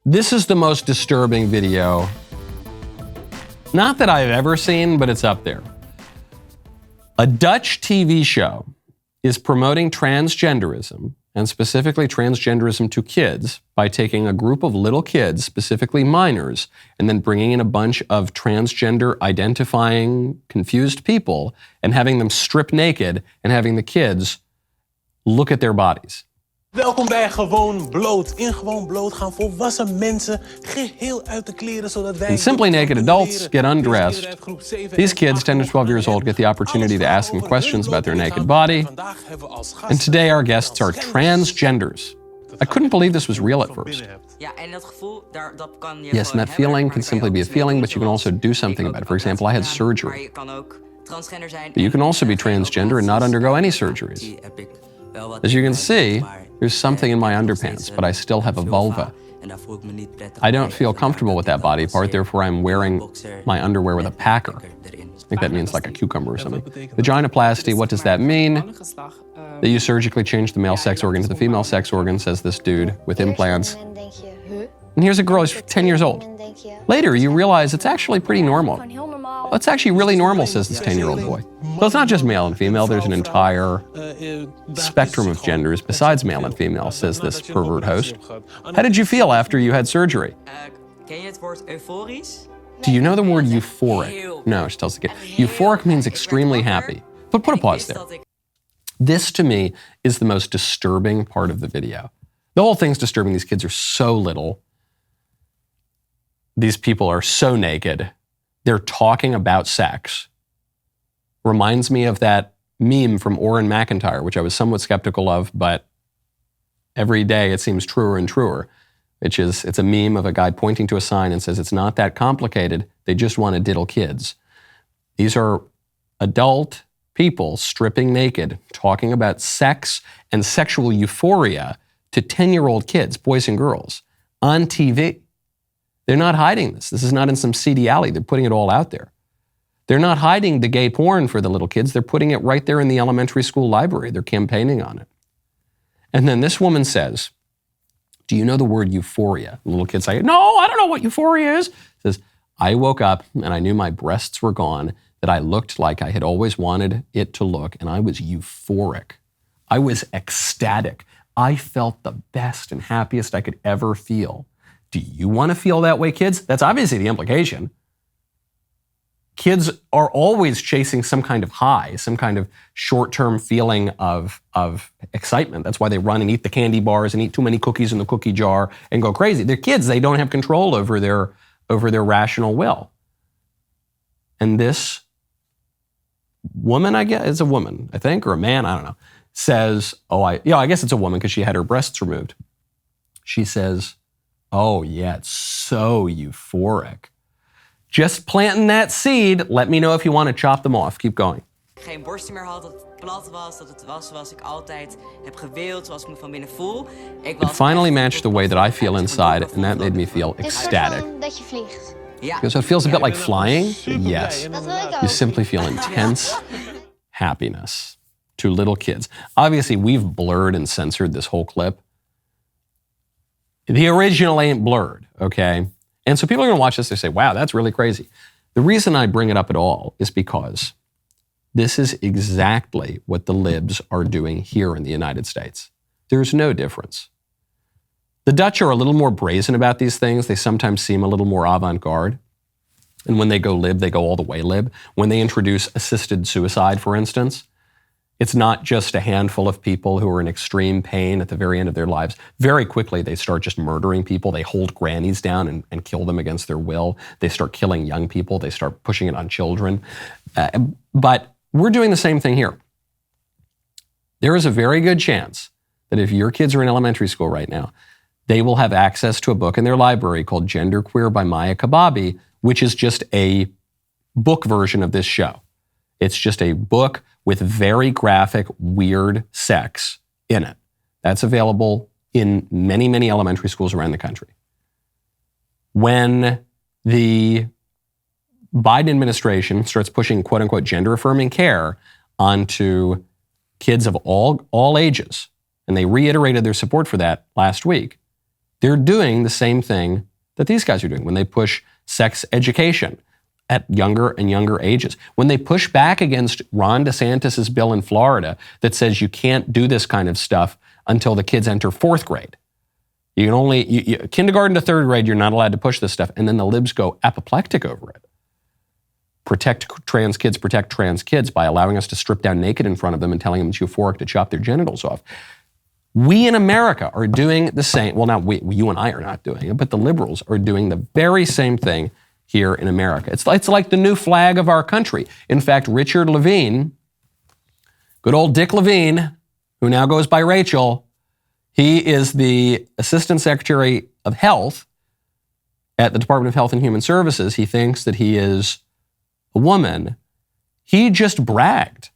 This is the most disturbing video, not that I've ever seen, but it's up there. A Dutch TV show is promoting transgenderism, and specifically transgenderism to kids, by taking a group of little kids, specifically minors, and then bringing in a bunch of transgender identifying confused people and having them strip naked and having the kids look at their bodies. Welkom bij Gewoon Bloot. In Gewoon Bloot gaan volwassen mensen geheel uit de kleren zodat wij... And simply naked adults get undressed. These kids, 10 to 12 years old, get the opportunity to ask them questions about their naked body. And today our guests are transgenders. I couldn't believe this was real at first. Yes, and that feeling can simply be a feeling, but you can also do something about it. For example, I had surgery. But you can also be transgender and not undergo any surgeries. As you can see, there's something in my underpants, but I still have a vulva. I don't feel comfortable with that body part, therefore I'm wearing my underwear with a packer. I think that means like a cucumber or something. Vaginoplasty, what does that mean? That you surgically change the male sex organ to the female sex organ, says this dude with implants. And here's a girl who's 10 years old. Later, you realize it's actually pretty normal. It's actually really normal, says this 10-year-old boy. Well, it's not just male and female. There's an entire spectrum of genders besides male and female, says this pervert host. How did you feel after you had surgery? Do you know the word euphoric? No, she tells the kid. Euphoric means extremely happy. But put a pause there. This, to me, is the most disturbing part of the video. The whole thing's disturbing. These kids are so little. These people are so naked. They're talking about sex. Reminds me of that meme from Orrin McIntyre, which I was somewhat skeptical of, but every day it seems truer and truer, which is, it's a meme of a guy pointing to a sign and says, it's not that complicated. They just want to diddle kids. These are adult people stripping naked, talking about sex and sexual euphoria to 10-year-old kids, boys and girls, on TV. They're not hiding this. This is not in some seedy alley. They're putting it all out there. They're not hiding the gay porn for the little kids. They're putting it right there in the elementary school library. They're campaigning on it. And then this woman says, do you know the word euphoria? The little kids say, no, I don't know what euphoria is. Says, I woke up and I knew my breasts were gone, that I looked like I had always wanted it to look, and I was euphoric. I was ecstatic. I felt the best and happiest I could ever feel. Do you want to feel that way, kids? That's obviously the implication. Kids are always chasing some kind of high, some kind of short-term feeling of excitement. That's why they run and eat the candy bars and eat too many cookies in the cookie jar and go crazy. They're kids. They don't have control over their rational will. And this woman, I guess, is a woman, I think, or a man, I don't know, says, I guess it's a woman because she had her breasts removed. She says, oh yeah, it's so euphoric. Just planting that seed. Let me know if you want to chop them off. Keep going. Geen borsten meer had, dat het plat was, dat het was zoals ik altijd heb gewild, zoals ik me van binnen voel. It finally matched the way that I feel inside, and that made me feel ecstatic. Dat je vliegt. Because it feels a bit like flying. Yes. You simply feel intense happiness to little kids. Obviously, we've blurred and censored this whole clip. The original ain't blurred, okay? And so people are going to watch this, they say, wow, that's really crazy. The reason I bring it up at all is because this is exactly what the libs are doing here in the United States. There's no difference. The Dutch are a little more brazen about these things. They sometimes seem a little more avant-garde. And when they go lib, they go all the way lib. When they introduce assisted suicide, for instance, it's not just a handful of people who are in extreme pain at the very end of their lives. Very quickly, they start just murdering people. They hold grannies down and kill them against their will. They start killing young people. They start pushing it on children. But we're doing the same thing here. There is a very good chance that if your kids are in elementary school right now, they will have access to a book in their library called Genderqueer by Maya Kababi, which is just a book version of this show. It's just a book with very graphic, weird sex in it. That's available in many, many elementary schools around the country. When the Biden administration starts pushing quote-unquote gender-affirming care onto kids of all ages, and they reiterated their support for that last week, They're doing the same thing that these guys are doing when they push sex education at younger and younger ages. When they push back against Ron DeSantis' bill in Florida that says you can't do this kind of stuff until the kids enter fourth grade. You can only, kindergarten to third grade, you're not allowed to push this stuff. And then the libs go apoplectic over it. Protect trans kids by allowing us to strip down naked in front of them and telling them it's euphoric to chop their genitals off. We in America are doing the same. Well, not we, you and I are not doing it, but the liberals are doing the very same thing here in America. It's like the new flag of our country. In fact, Richard Levine, good old Dick Levine, who now goes by Rachel, he is the Assistant Secretary of Health at the Department of Health and Human Services. He thinks that he is a woman. He just bragged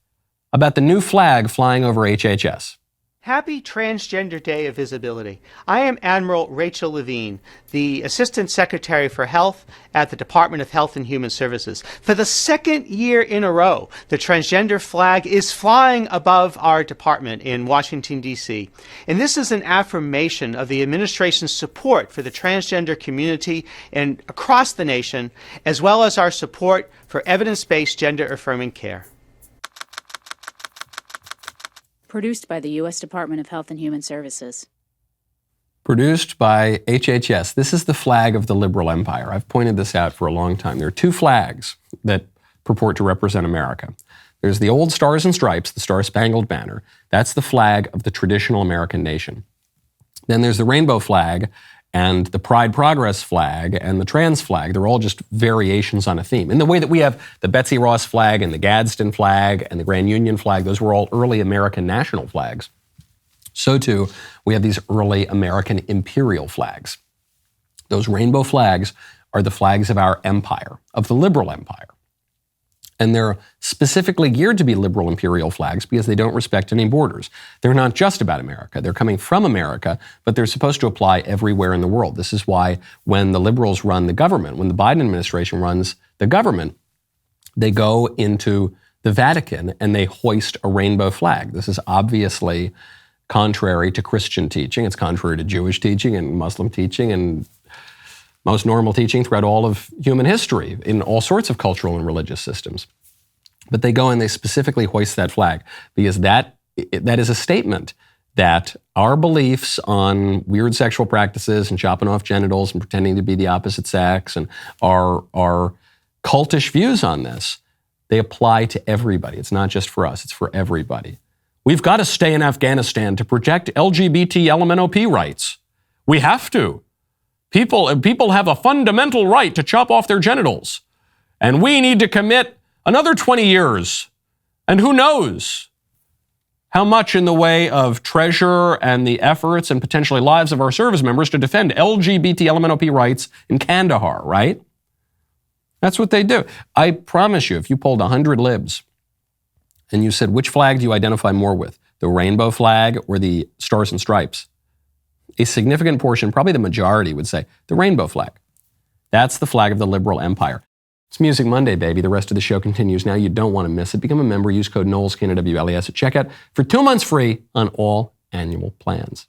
about the new flag flying over HHS. Happy Transgender Day of Visibility. I am Admiral Rachel Levine, the Assistant Secretary for Health at the Department of Health and Human Services. For the second year in a row, the transgender flag is flying above our department in Washington, D.C. And this is an affirmation of the administration's support for the transgender community and across the nation, as well as our support for evidence-based gender-affirming care. Produced by the U.S. Department of Health and Human Services. Produced by HHS. This is the flag of the liberal empire. I've pointed this out for a long time. There are two flags that purport to represent America. There's the old Stars and Stripes, the Star-Spangled Banner. That's the flag of the traditional American nation. Then there's the rainbow flag and the Pride Progress flag and the trans flag. They're all just variations on a theme. In the way that we have the Betsy Ross flag and the Gadsden flag and the Grand Union flag, those were all early American national flags. So too, we have these early American imperial flags. Those rainbow flags are the flags of our empire, of the liberal empire. And they're specifically geared to be liberal imperial flags because they don't respect any borders. They're not just about America. They're coming from America, but they're supposed to apply everywhere in the world. This is why when the liberals run the government, when the Biden administration runs the government, they go into the Vatican and they hoist a rainbow flag. This is obviously contrary to Christian teaching. It's contrary to Jewish teaching and Muslim teaching and most normal teaching throughout all of human history in all sorts of cultural and religious systems. But they go and they specifically hoist that flag because that is a statement that our beliefs on weird sexual practices and chopping off genitals and pretending to be the opposite sex and our cultish views on this, they apply to everybody. It's not just for us, it's for everybody. We've got to stay in Afghanistan to protect LGBT LMNOP rights. We have to. People have a fundamental right to chop off their genitals. And we need to commit another 20 years. And who knows how much in the way of treasure and the efforts and potentially lives of our service members to defend LGBT LMNOP rights in Kandahar, right? That's what they do. I promise you, if you polled 100 libs and you said, which flag do you identify more with, the rainbow flag or the Stars and Stripes? A significant portion, probably the majority, would say the rainbow flag. That's the flag of the liberal empire. It's Music Monday, baby. The rest of the show continues now. You don't want to miss it. Become a member. Use code Knowles, K-N-O-W-L-E-S at checkout for 2 months free on all annual plans.